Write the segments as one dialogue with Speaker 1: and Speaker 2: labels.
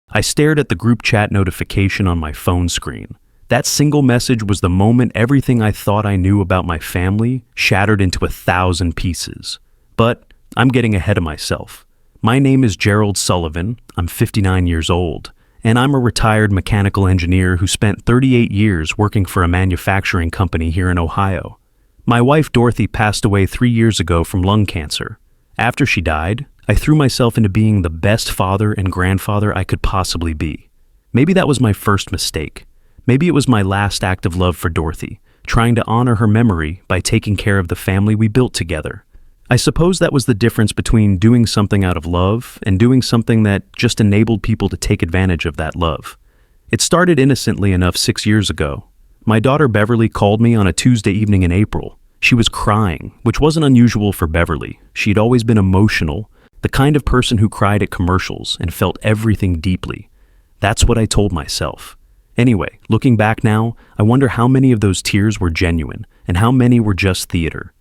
Speaker 1: I stared at the group chat notification on my phone screen. That single message was the moment everything I thought I knew about my family shattered into 1,000 pieces. But I'm getting ahead of myself. My name is Gerald Sullivan. I'm 59 years old, and I'm a retired mechanical engineer who spent 38 years working for a manufacturing company here in Ohio. My wife Dorothy passed away 3 years ago from lung cancer. After she died, I threw myself into being the best father and grandfather I could possibly be. Maybe that was my first mistake. Maybe it was my last act of love for Dorothy, trying to honor her memory by taking care of the family we built together. I suppose that was the difference between doing something out of love and doing something that just enabled people to take advantage of that love. It started innocently enough 6 years ago. My daughter Beverly called me on a Tuesday evening in April. She was crying, which wasn't unusual for Beverly. She'd always been emotional, the kind of person who cried at commercials and felt everything deeply. That's what I told myself. Anyway, looking back now, I wonder how many of those tears were genuine and how many were just theater.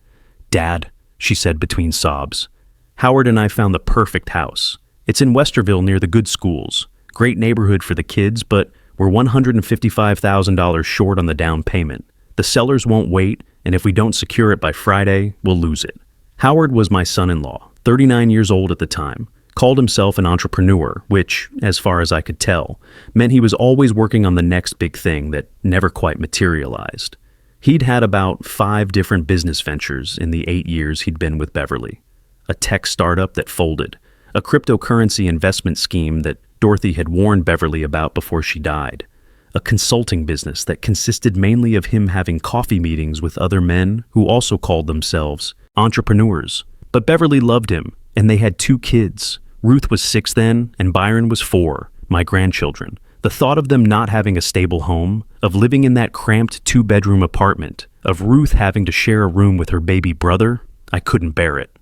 Speaker 1: "Dad," she said between sobs, "Howard and I found the perfect house. It's in Westerville near the good schools. Great neighborhood for the kids, but we're $155,000 short on the down payment. The sellers won't wait, and if we don't secure it by Friday, we'll lose it." Howard was my son-in-law, 39 years old at the time, called himself an entrepreneur, which, as far as I could tell, meant he was always working on the next big thing that never quite materialized. He'd had about 5 different business ventures in the 8 years he'd been with Beverly. A tech startup that folded, a cryptocurrency investment scheme that Dorothy had warned Beverly about before she died, a consulting business that consisted mainly of him having coffee meetings with other men who also called themselves entrepreneurs. But Beverly loved him, and they had 2 kids. Ruth was 6 then, and Byron was 4, my grandchildren. The thought of them not having a stable home, of living in that cramped 2-bedroom apartment, of Ruth having to share a room with her baby brother, I couldn't bear it.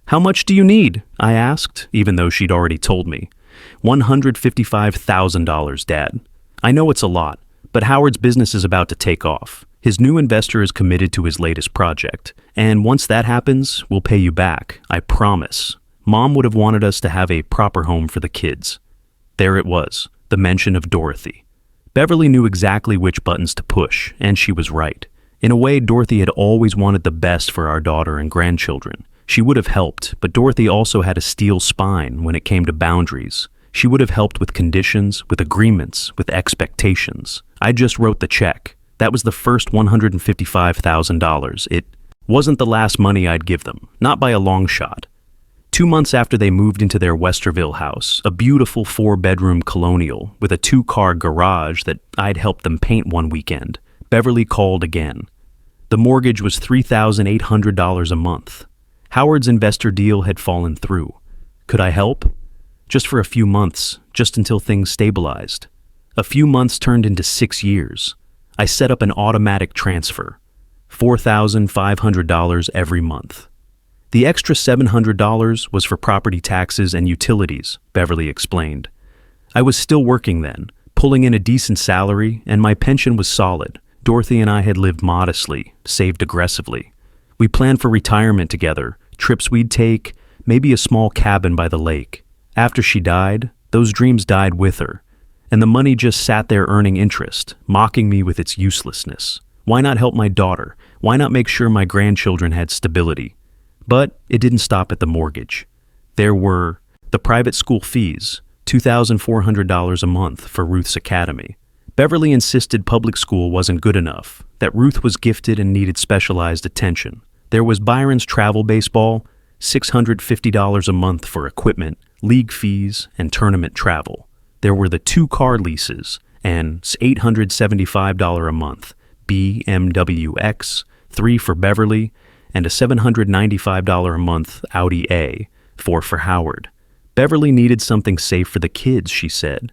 Speaker 1: "How much do you need?" I asked, even though she'd already told me. $155,000, Dad. I know it's a lot, but Howard's business is about to take off. His new investor is committed to his latest project, and once that happens, we'll pay you back, I promise. Mom would have wanted us to have a proper home for the kids. There it was, the mention of Dorothy. Beverly knew exactly which buttons to push, and she was right. In a way, Dorothy had always wanted the best for our daughter and grandchildren. She would have helped, but Dorothy also had a steel spine when it came to boundaries. She would have helped with conditions, with agreements, with expectations. I just wrote the check. That was the first $155,000. It wasn't the last money I'd give them, not by a long shot. 2 months after they moved into their Westerville house, a beautiful 4-bedroom colonial with a 2-car garage that I'd helped them paint one weekend, Beverly called again. The mortgage was $3,800 a month. Howard's investor deal had fallen through. Could I help? Just for a few months, just until things stabilized. A few months turned into 6 years. I set up an automatic transfer, $4,500 every month. The extra $700 was for property taxes and utilities, Beverly explained. I was still working then, pulling in a decent salary, and my pension was solid. Dorothy and I had lived modestly, saved aggressively. We planned for retirement together, trips we'd take, maybe a small cabin by the lake. After she died, those dreams died with her, and the money just sat there earning interest, mocking me with its uselessness. Why not help my daughter? Why not make sure my grandchildren had stability? But it didn't stop at the mortgage. There were the private school fees, $2,400 a month for Ruth's academy. Beverly insisted public school wasn't good enough, that Ruth was gifted and needed specialized attention. There was Byron's travel baseball, $650 a month for equipment, league fees, and tournament travel. There were the 2-car leases and $875 a month, BMW X, 3 for Beverly, and a $795 a month Audi A, 4 for Howard. Beverly needed something safe for the kids, she said,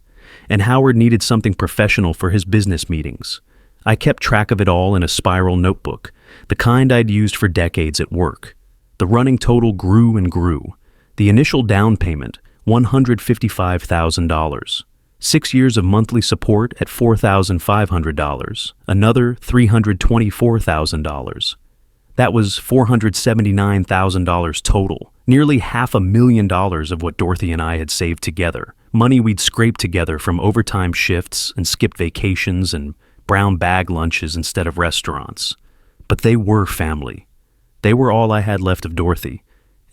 Speaker 1: and Howard needed something professional for his business meetings. I kept track of it all in a spiral notebook, the kind I'd used for decades at work. The running total grew and grew. The initial down payment, $155,000. 6 years of monthly support at $4,500. Another $324,000. That was $479,000 total, nearly $500,000 of what Dorothy and I had saved together, money we'd scraped together from overtime shifts and skipped vacations and brown bag lunches instead of restaurants. But they were family. They were all I had left of Dorothy.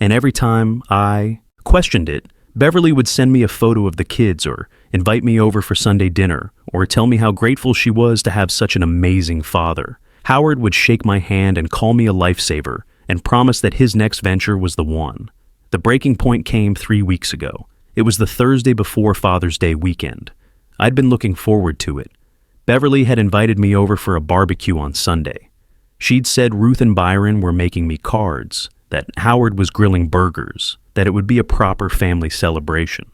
Speaker 1: And every time I questioned it, Beverly would send me a photo of the kids or invite me over for Sunday dinner or tell me how grateful she was to have such an amazing father. Howard would shake my hand and call me a lifesaver and promise that his next venture was the one. The breaking point came 3 weeks ago. It was the Thursday before Father's Day weekend. I'd been looking forward to it. Beverly had invited me over for a barbecue on Sunday. She'd said Ruth and Byron were making me cards, that Howard was grilling burgers, that it would be a proper family celebration.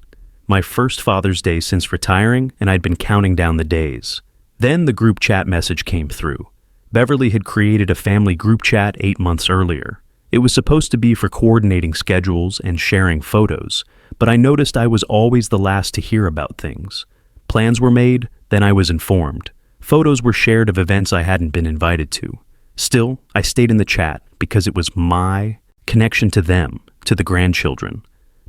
Speaker 1: My first Father's Day since retiring, and I'd been counting down the days. Then the group chat message came through. Beverly had created a family group chat 8 months earlier. It was supposed to be for coordinating schedules and sharing photos, but I noticed I was always the last to hear about things. Plans were made, then I was informed. Photos were shared of events I hadn't been invited to. Still, I stayed in the chat because it was my connection to them, to the grandchildren.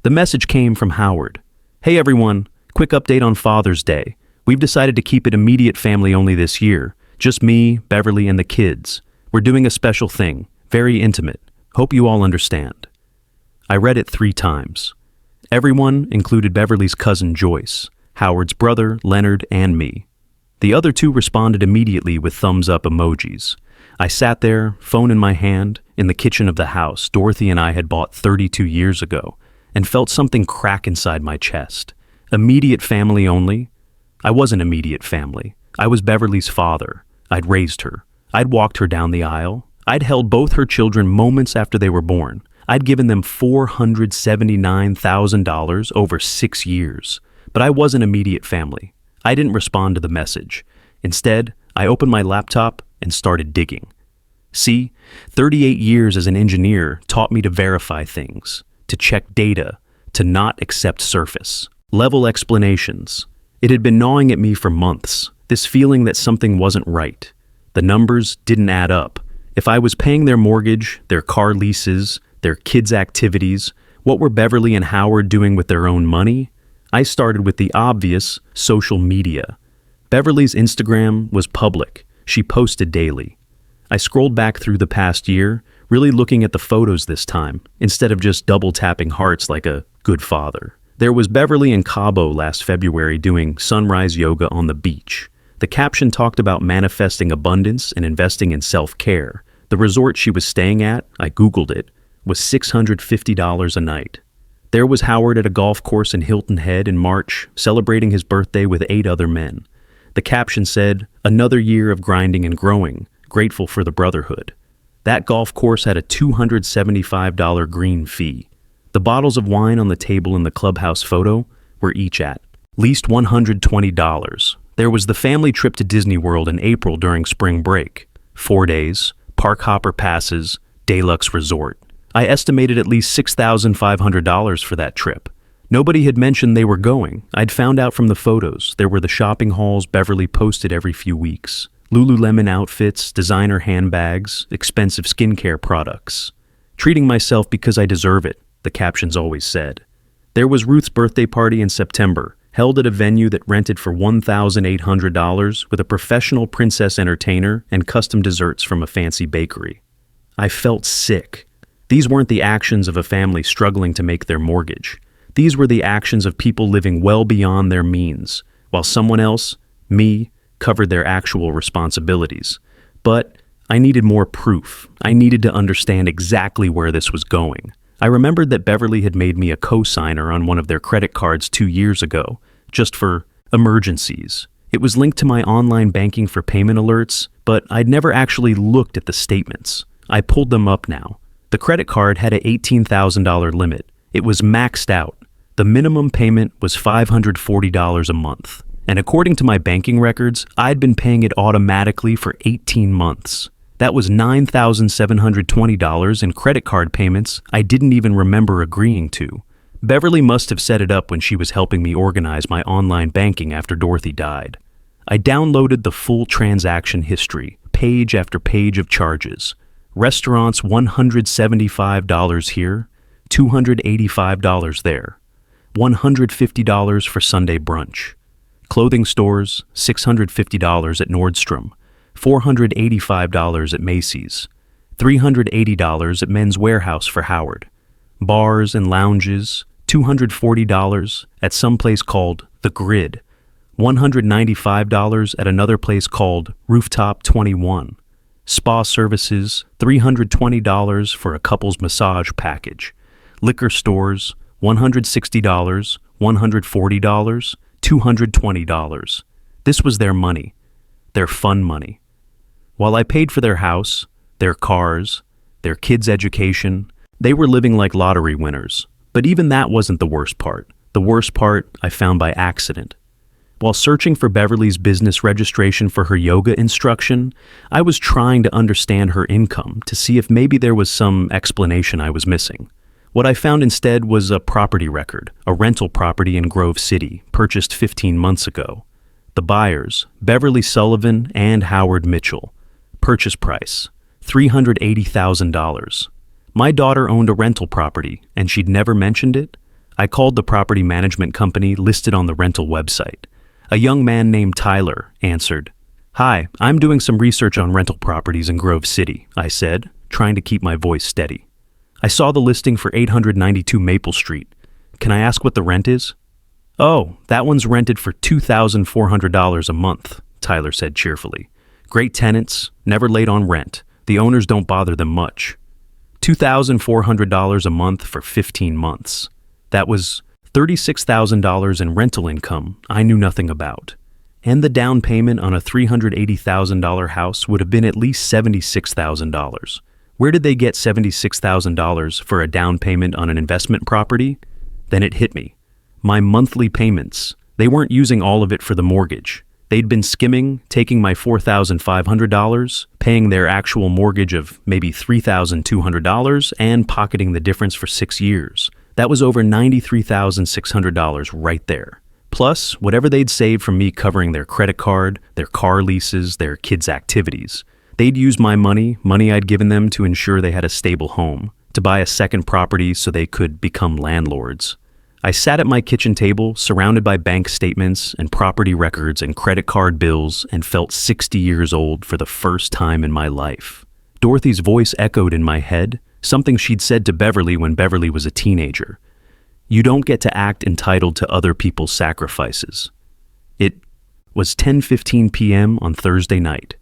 Speaker 1: The message came from Howard. Hey everyone, quick update on Father's Day. We've decided to keep it immediate family only this year. Just me, Beverly, and the kids. We're doing a special thing, very intimate. Hope you all understand. I read it 3 times. Everyone included Beverly's cousin Joyce, Howard's brother Leonard, and me. The other 2 responded immediately with thumbs up emojis. I sat there, phone in my hand, in the kitchen of the house Dorothy and I had bought 32 years ago, and felt something crack inside my chest. Immediate family only? I wasn't immediate family. I was Beverly's father. I'd raised her. I'd walked her down the aisle. I'd held both her children moments after they were born. I'd given them $479,000 over 6 years. But I wasn't immediate family. I didn't respond to the message. Instead, I opened my laptop and started digging. See, 38 years as an engineer taught me to verify things, to check data, to not accept surface level explanations. It had been gnawing at me for months, this feeling that something wasn't right. The numbers didn't add up. If I was paying their mortgage, their car leases, their kids' activities, what were Beverly and Howard doing with their own money? I started with the obvious, social media. Beverly's Instagram was public. She posted daily. I scrolled back through the past year, really looking at the photos this time, instead of just double-tapping hearts like a good father. There was Beverly in Cabo last February doing sunrise yoga on the beach. The caption talked about manifesting abundance and investing in self-care. The resort she was staying at, I Googled it, was $650 a night. There was Howard at a golf course in Hilton Head in March, celebrating his birthday with 8 other men. The caption said, "Another year of grinding and growing, grateful for the brotherhood." That golf course had a $275 green fee. The bottles of wine on the table in the clubhouse photo were each at least $120. There was the family trip to Disney World in April during spring break. 4 days, park hopper passes, deluxe resort. I estimated at least $6,500 for that trip. Nobody had mentioned they were going. I'd found out from the photos. There were the shopping hauls Beverly posted every few weeks. Lululemon outfits, designer handbags, expensive skincare products. Treating myself because I deserve it, the captions always said. There was Ruth's birthday party in September, held at a venue that rented for $1,800 with a professional princess entertainer and custom desserts from a fancy bakery. I felt sick. These weren't the actions of a family struggling to make their mortgage. These were the actions of people living well beyond their means, while someone else, me, covered their actual responsibilities. But I needed more proof. I needed to understand exactly where this was going. I remembered that Beverly had made me a co-signer on one of their credit cards 2 years ago, just for emergencies. It was linked to my online banking for payment alerts, but I'd never actually looked at the statements. I pulled them up now. The credit card had an $18,000 limit. It was maxed out. The minimum payment was $540 a month. And according to my banking records, I'd been paying it automatically for 18 months. That was $9,720 in credit card payments I didn't even remember agreeing to. Beverly must have set it up when she was helping me organize my online banking after Dorothy died. I downloaded the full transaction history, page after page of charges. Restaurants $175 here, $285 there. $150 for Sunday brunch. Clothing stores, $650 at Nordstrom, $485 at Macy's, $380 at Men's Warehouse for Howard. Bars and lounges, $240 at some place called The Grid, $195 at another place called Rooftop 21. Spa services, $320 for a couple's massage package. Liquor stores, $160, $140, $220. This was their money, their fun money. While I paid for their house, their cars, their kids' education, they were living like lottery winners. But even that wasn't the worst part. The worst part I found by accident. While searching for Beverly's business registration for her yoga instruction, I was trying to understand her income to see if maybe there was some explanation I was missing. What I found instead was a property record, a rental property in Grove City, purchased 15 months ago. The buyers, Beverly Sullivan and Howard Mitchell. Purchase price, $380,000. My daughter owned a rental property, and she'd never mentioned it. I called the property management company listed on the rental website. A young man named Tyler answered. "Hi, I'm doing some research on rental properties in Grove City," I said, trying to keep my voice steady. "I saw the listing for 892 Maple Street. Can I ask what the rent is?" "Oh, that one's rented for $2,400 a month," Tyler said cheerfully. "Great tenants, never late on rent. The owners don't bother them much. $2,400 a month for 15 months. That was $36,000 in rental income I knew nothing about. And the down payment on a $380,000 house would have been at least $76,000. Where did they get $76,000 for a down payment on an investment property? Then it hit me. My monthly payments. They weren't using all of it for the mortgage. They'd been skimming, taking my $4,500, paying their actual mortgage of maybe $3,200, and pocketing the difference for 6 years. That was over $93,600 right there. Plus, whatever they'd saved from me covering their credit card, their car leases, their kids' activities. They'd use my money I'd given them to ensure they had a stable home, to buy a second property so they could become landlords. I sat at my kitchen table, surrounded by bank statements and property records and credit card bills, and felt 60 years old for the first time in my life. Dorothy's voice echoed in my head, something she'd said to Beverly when Beverly was a teenager. "You don't get to act entitled to other people's sacrifices." It was 10:15 p.m. on Thursday night.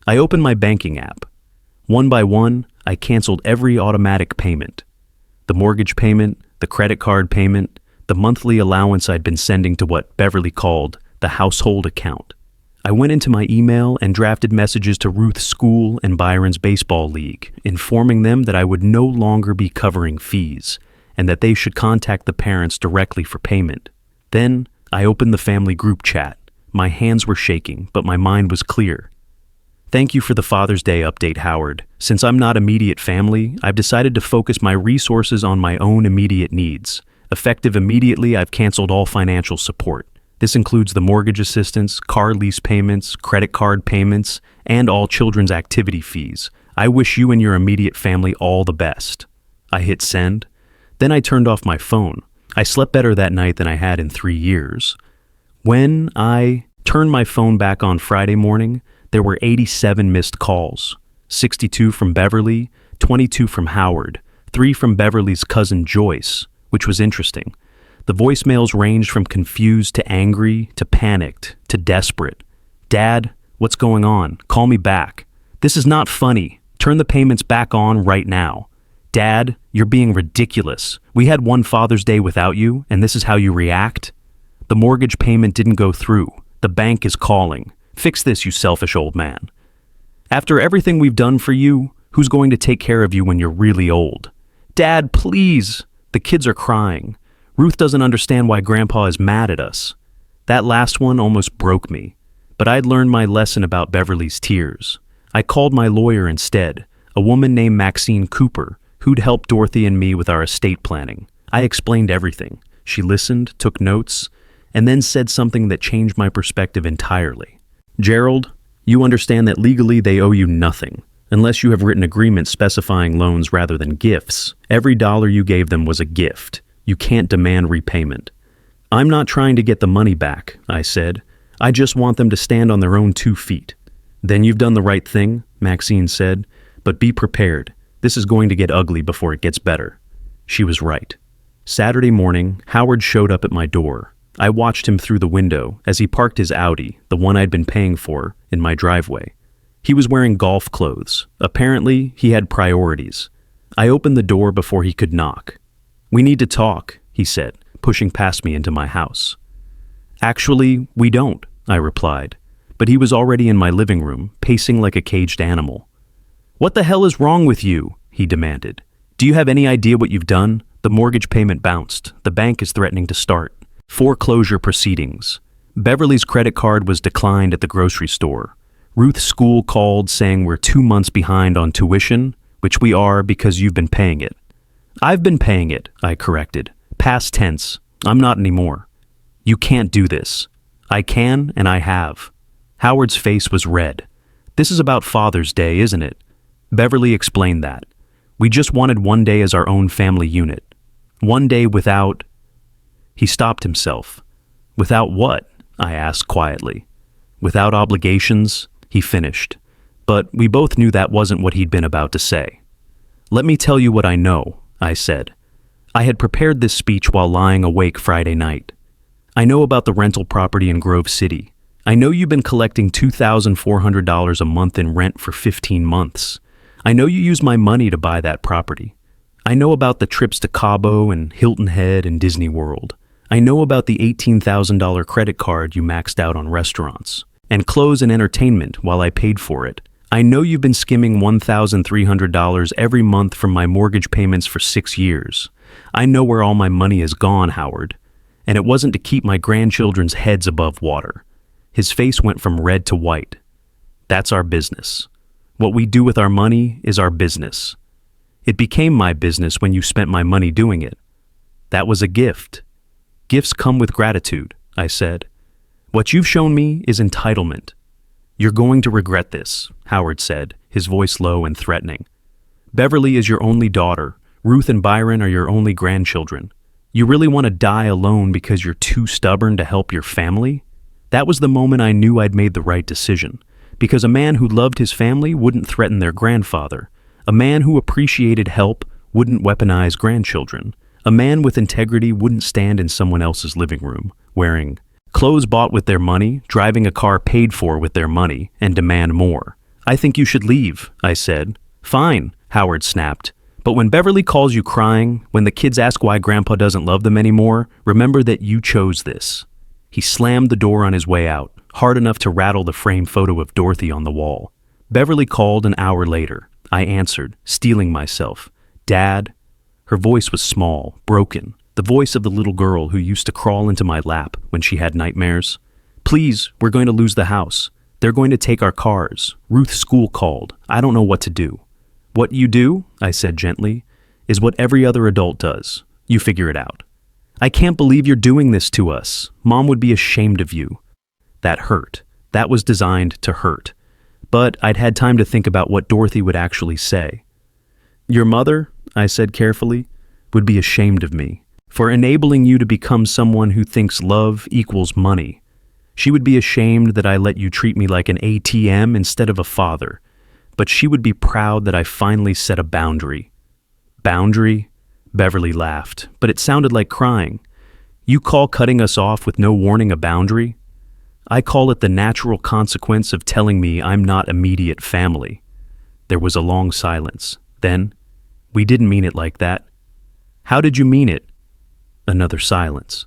Speaker 1: I opened my banking app. One by one, I canceled every automatic payment. The mortgage payment, the credit card payment, the monthly allowance I'd been sending to what Beverly called the household account. I went into my email and drafted messages to Ruth's school and Byron's baseball league, informing them that I would no longer be covering fees and that they should contact the parents directly for payment. Then I opened the family group chat. My hands were shaking, but my mind was clear. "Thank you for the Father's Day update, Howard. Since I'm not immediate family, I've decided to focus my resources on my own immediate needs. Effective immediately, I've canceled all financial support. This includes the mortgage assistance, car lease payments, credit card payments, and all children's activity fees. I wish you and your immediate family all the best." I hit send. Then I turned off my phone. I slept better that night than I had in 3 years. When I turned my phone back on Friday morning, there were 87 missed calls. 62 from Beverly, 22 from Howard, 3 from Beverly's cousin Joyce, which was interesting. The voicemails ranged from confused to angry to panicked to desperate. "Dad, what's going on? Call me back. This is not funny. Turn the payments back on right now. Dad, you're being ridiculous. We had one Father's Day without you, and this is how you react? The mortgage payment didn't go through. The bank is calling. Fix this, you selfish old man. After everything we've done for you, who's going to take care of you when you're really old? Dad, please. The kids are crying. Ruth doesn't understand why Grandpa is mad at us." That last one almost broke me, but I'd learned my lesson about Beverly's tears. I called my lawyer instead, a woman named Maxine Cooper, who'd helped Dorothy and me with our estate planning. I explained everything. She listened, took notes, and then said something that changed my perspective entirely. "Gerald, you understand that legally they owe you nothing. Unless you have written agreements specifying loans rather than gifts, every dollar you gave them was a gift. You can't demand repayment. I'm not trying to get the money back, I said. I just want them to stand on their own 2 feet. Then you've done the right thing, Maxine said, but be prepared. This is going to get ugly before it gets better. She was right. Saturday morning, Howard showed up at my door. I watched him through the window as he parked his Audi, the one I'd been paying for, in my driveway. He was wearing golf clothes. Apparently, he had priorities. I opened the door before he could knock. "We need to talk," he said, pushing past me into my house. "Actually, we don't," I replied, but he was already in my living room, pacing like a caged animal. "What the hell is wrong with you?" he demanded. "Do you have any idea what you've done? The mortgage payment bounced. The bank is threatening to start foreclosure proceedings. Beverly's credit card was declined at the grocery store. Ruth's school called saying we're 2 months behind on tuition, which we are because you've been paying it." "I've been paying it," I corrected. Past tense. I'm not anymore. "You can't do this." "I can, and I have." Howard's face was red. "This is about Father's Day, isn't it?" Beverly explained that. "We just wanted one day as our own family unit. One day without—" He stopped himself. "Without what?" I asked quietly. "Without obligations," he finished. But we both knew that wasn't what he'd been about to say. "Let me tell you what I know," I said. I had prepared this speech while lying awake Friday night. "I know about the rental property in Grove City. I know you've been collecting $2,400 a month in rent for 15 months. I know you used my money to buy that property. I know about the trips to Cabo and Hilton Head and Disney World. I know about the $18,000 credit card you maxed out on restaurants and clothes and entertainment while I paid for it. I know you've been skimming $1,300 every month from my mortgage payments for 6 years. I know where all my money has gone, Howard. And it wasn't to keep my grandchildren's heads above water." His face went from red to white. "That's our business. What we do with our money is our business. It became my business when you spent my money doing it. That was a gift. Gifts come with gratitude," I said. "What you've shown me is entitlement." "You're going to regret this," Howard said, his voice low and threatening. "Beverly is your only daughter. Ruth and Byron are your only grandchildren. You really want to die alone because you're too stubborn to help your family?" That was the moment I knew I'd made the right decision, because a man who loved his family wouldn't threaten their grandfather. A man who appreciated help wouldn't weaponize grandchildren. A man with integrity wouldn't stand in someone else's living room, wearing clothes bought with their money, driving a car paid for with their money, and demand more. "I think you should leave," I said. "Fine," Howard snapped. "But when Beverly calls you crying, when the kids ask why Grandpa doesn't love them anymore, remember that you chose this." He slammed the door on his way out, hard enough to rattle the framed photo of Dorothy on the wall. Beverly called an hour later. I answered, steeling myself. "Dad?" Her voice was small, broken, the voice of the little girl who used to crawl into my lap when she had nightmares. "Please, we're going to lose the house. They're going to take our cars. Ruth's school called. I don't know what to do." "What you do," I said gently, "is what every other adult does. You figure it out." "I can't believe you're doing this to us. Mom would be ashamed of you." That hurt. That was designed to hurt. But I'd had time to think about what Dorothy would actually say. "Your mother," I said carefully, "would be ashamed of me for enabling you to become someone who thinks love equals money. She would be ashamed that I let you treat me like an ATM instead of a father. But she would be proud that I finally set a boundary." "Boundary?" Beverly laughed, but it sounded like crying. "You call cutting us off with no warning a boundary? I call it the natural consequence of telling me I'm not immediate family." There was a long silence. Then, "We didn't mean it like that." "How did you mean it?" Another silence.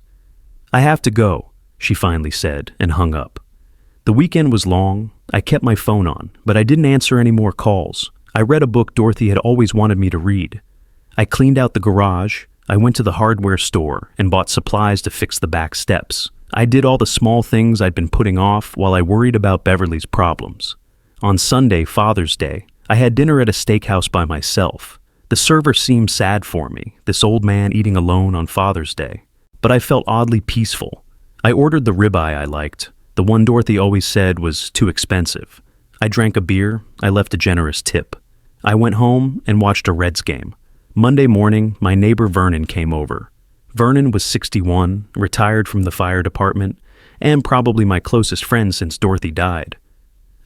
Speaker 1: "I have to go," she finally said, and hung up. The weekend was long. I kept my phone on, but I didn't answer any more calls. I read a book Dorothy had always wanted me to read. I cleaned out the garage. I went to the hardware store and bought supplies to fix the back steps. I did all the small things I'd been putting off while I worried about Beverly's problems. On Sunday, Father's Day, I had dinner at a steakhouse by myself. The server seemed sad for me, this old man eating alone on Father's Day. But I felt oddly peaceful. I ordered the ribeye I liked, the one Dorothy always said was too expensive. I drank a beer. I left a generous tip. I went home and watched a Reds game. Monday morning, my neighbor Vernon came over. Vernon was 61, retired from the fire department, and probably my closest friend since Dorothy died.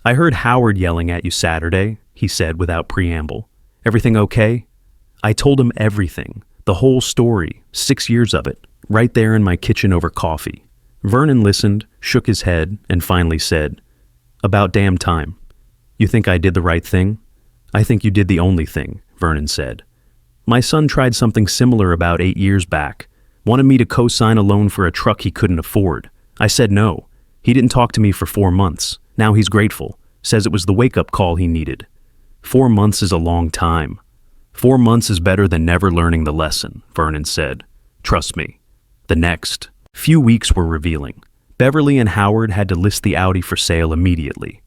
Speaker 1: "I heard Howard yelling at you Saturday," he said without preamble. "Everything okay?" I told him everything, the whole story, 6 years of it, right there in my kitchen over coffee. Vernon listened, shook his head, and finally said, "About damn time. You think I did the right thing?" "I think you did the only thing," Vernon said. "My son tried something similar about 8 years back. Wanted me to co-sign a loan for a truck he couldn't afford. I said no. He didn't talk to me for 4 months. Now he's grateful. Says it was the wake-up call he needed. 4 months is a long time. 4 months is better than never learning the lesson," Vernon said. "Trust me." The next few weeks were revealing. Beverly and Howard had to list the Audi for sale immediately.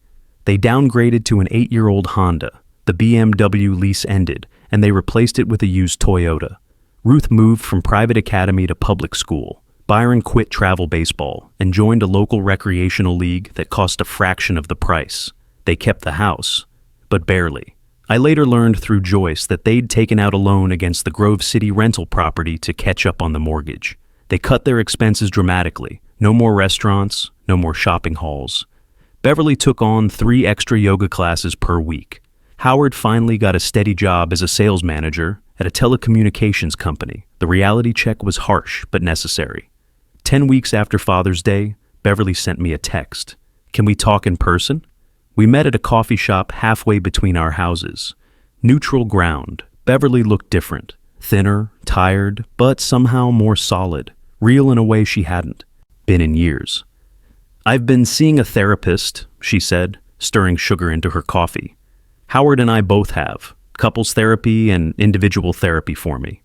Speaker 1: They downgraded to an 8-year-old Honda. The BMW lease ended, and they replaced it with a used Toyota. Ruth moved from private academy to public school. Byron quit travel baseball and joined a local recreational league that cost a fraction of the price. They kept the house, but barely. I later learned through Joyce that they'd taken out a loan against the Grove City rental property to catch up on the mortgage. They cut their expenses dramatically. No more restaurants, no more shopping halls. Beverly took on 3 extra yoga classes per week. Howard finally got a steady job as a sales manager at a telecommunications company. The reality check was harsh but necessary. 10 weeks after Father's Day, Beverly sent me a text. "Can we talk in person?" We met at a coffee shop halfway between our houses. Neutral ground. Beverly looked different. Thinner, tired, but somehow more solid. Real in a way she hadn't been in years. "I've been seeing a therapist," she said, stirring sugar into her coffee. "Howard and I both have. Couples therapy and individual therapy for me."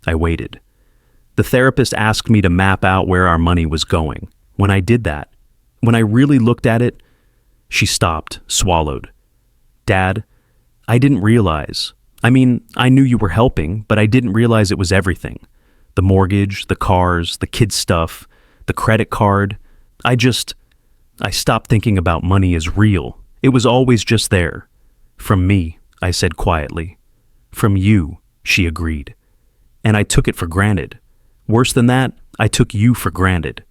Speaker 1: I waited. "The therapist asked me to map out where our money was going. When I did that, when I really looked at it," she stopped, swallowed. "Dad, I didn't realize. I mean, I knew you were helping, but I didn't realize it was everything. The mortgage, the cars, the kids' stuff, the credit card. I stopped thinking about money as real. It was always just there. From me," I said quietly. "From you," she agreed. "And I took it for granted. Worse than that, I took you for granted."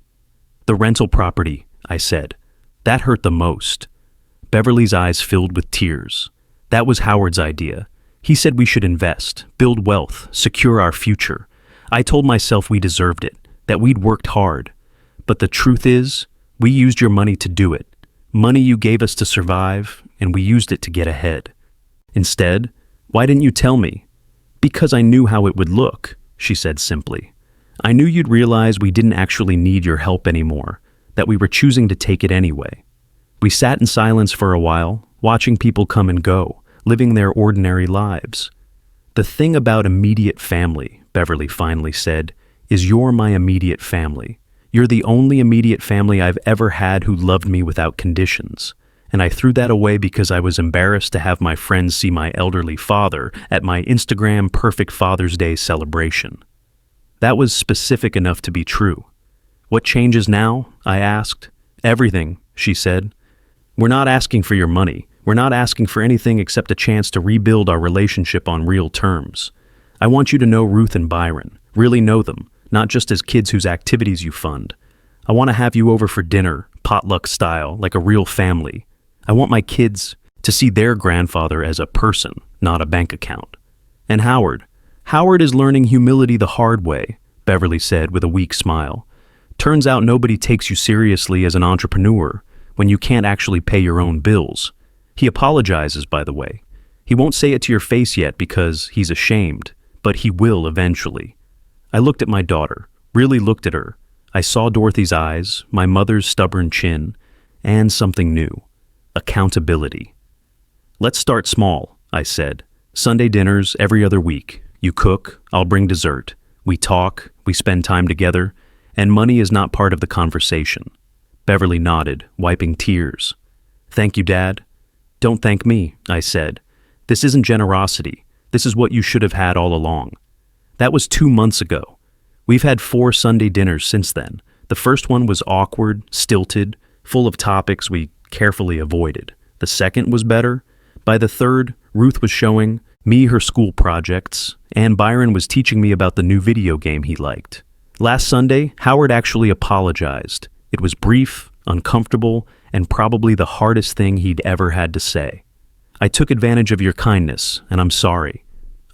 Speaker 1: "The rental property," I said. "That hurt the most." Beverly's eyes filled with tears. "That was Howard's idea. He said we should invest, build wealth, secure our future. I told myself we deserved it, that we'd worked hard. But the truth is, we used your money to do it. Money you gave us to survive, and we used it to get ahead. Instead, why didn't you tell me?" "Because I knew how it would look," she said simply. "I knew you'd realize we didn't actually need your help anymore, that we were choosing to take it anyway." We sat in silence for a while, watching people come and go, living their ordinary lives. "The thing about immediate family," Beverly finally said, "is you're my immediate family. You're the only immediate family I've ever had who loved me without conditions. And I threw that away because I was embarrassed to have my friends see my elderly father at my Instagram Perfect Father's Day celebration." That was specific enough to be true. "What changes now?" I asked. "Everything," she said. "We're not asking for your money. We're not asking for anything except a chance to rebuild our relationship on real terms. I want you to know Ruth and Byron, really know them, not just as kids whose activities you fund. I want to have you over for dinner, potluck style, like a real family. I want my kids to see their grandfather as a person, not a bank account. And Howard is learning humility the hard way," Beverly said with a weak smile. "Turns out nobody takes you seriously as an entrepreneur when you can't actually pay your own bills. He apologizes, by the way. He won't say it to your face yet because he's ashamed, but he will eventually." I looked at my daughter, really looked at her. I saw Dorothy's eyes, my mother's stubborn chin, and something new. Accountability. "Let's start small," I said. "Sunday dinners every other week. You cook, I'll bring dessert. We talk, we spend time together, and money is not part of the conversation." Beverly nodded, wiping tears. "Thank you, Dad." "Don't thank me," I said. "This isn't generosity. This is what you should have had all along." That was 2 months ago. We've had 4 Sunday dinners since then. The first one was awkward, stilted, full of topics we carefully avoided. The second was better. By the third, Ruth was showing me her school projects, and Byron was teaching me about the new video game he liked. Last Sunday, Howard actually apologized. It was brief, uncomfortable, and probably the hardest thing he'd ever had to say. I took advantage of your kindness, and I'm sorry.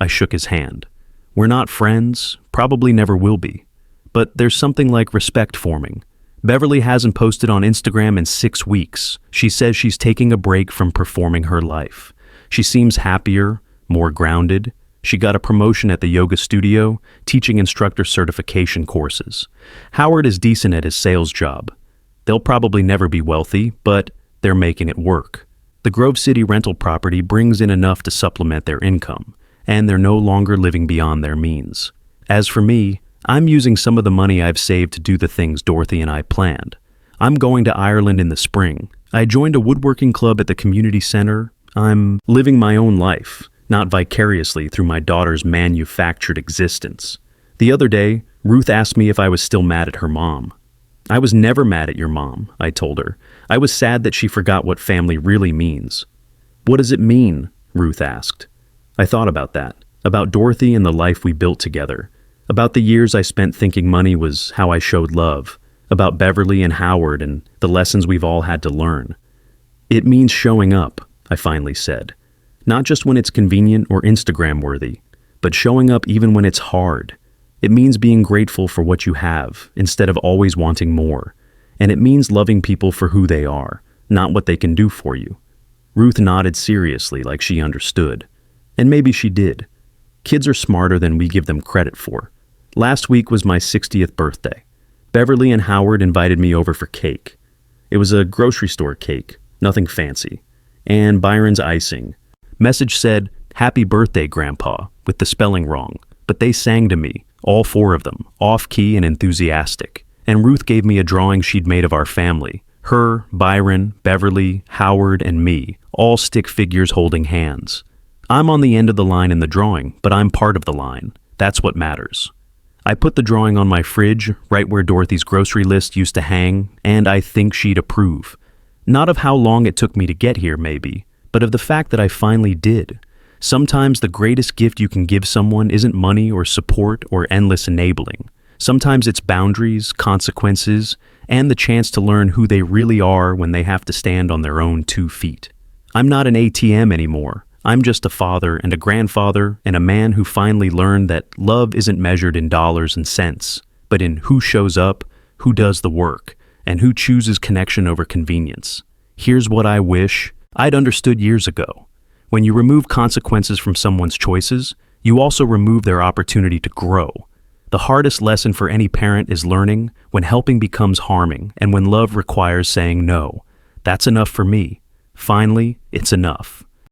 Speaker 1: I shook his hand. We're not friends, probably never will be. But there's something like respect forming. Beverly hasn't posted on Instagram in 6 weeks. She says she's taking a break from performing her life. She seems happier, more grounded. She got a promotion at the yoga studio, teaching instructor certification courses. Howard is decent at his sales job. They'll probably never be wealthy, but they're making it work. The Grove City rental property brings in enough to supplement their income, and they're no longer living beyond their means. As for me, I'm using some of the money I've saved to do the things Dorothy and I planned. I'm going to Ireland in the spring. I joined a woodworking club at the community center. I'm living my own life, not vicariously through my daughter's manufactured existence. The other day, Ruth asked me if I was still mad at her mom. I was never mad at your mom, I told her. I was sad that she forgot what family really means. What does it mean? Ruth asked. I thought about that, about Dorothy and the life we built together, about the years I spent thinking money was how I showed love, about Beverly and Howard and the lessons we've all had to learn. It means showing up, I finally said. Not just when it's convenient or Instagram-worthy, but showing up even when it's hard. It means being grateful for what you have instead of always wanting more. And it means loving people for who they are, not what they can do for you. Ruth nodded seriously like she understood. And maybe she did. Kids are smarter than we give them credit for. Last week was my 60th birthday. Beverly and Howard invited me over for cake. It was a grocery store cake, nothing fancy. And Byron's icing. Message said, "Happy birthday, Grandpa," with the spelling wrong. But they sang to me, all 4 of them, off-key and enthusiastic. And Ruth gave me a drawing she'd made of our family. Her, Byron, Beverly, Howard, and me, all stick figures holding hands. I'm on the end of the line in the drawing, but I'm part of the line. That's what matters. I put the drawing on my fridge, right where Dorothy's grocery list used to hang, and I think she'd approve. Not of how long it took me to get here, maybe, but of the fact that I finally did. Sometimes the greatest gift you can give someone isn't money or support or endless enabling. Sometimes it's boundaries, consequences, and the chance to learn who they really are when they have to stand on their own 2 feet. I'm not an ATM anymore. I'm just a father and a grandfather and a man who finally learned that love isn't measured in dollars and cents, but in who shows up, who does the work, and who chooses connection over convenience. Here's what I wish I'd understood years ago. When you remove consequences from someone's choices, you also remove their opportunity to grow. The hardest lesson for any parent is learning when helping becomes harming and when love requires saying no. That's enough for me. Finally, it's enough.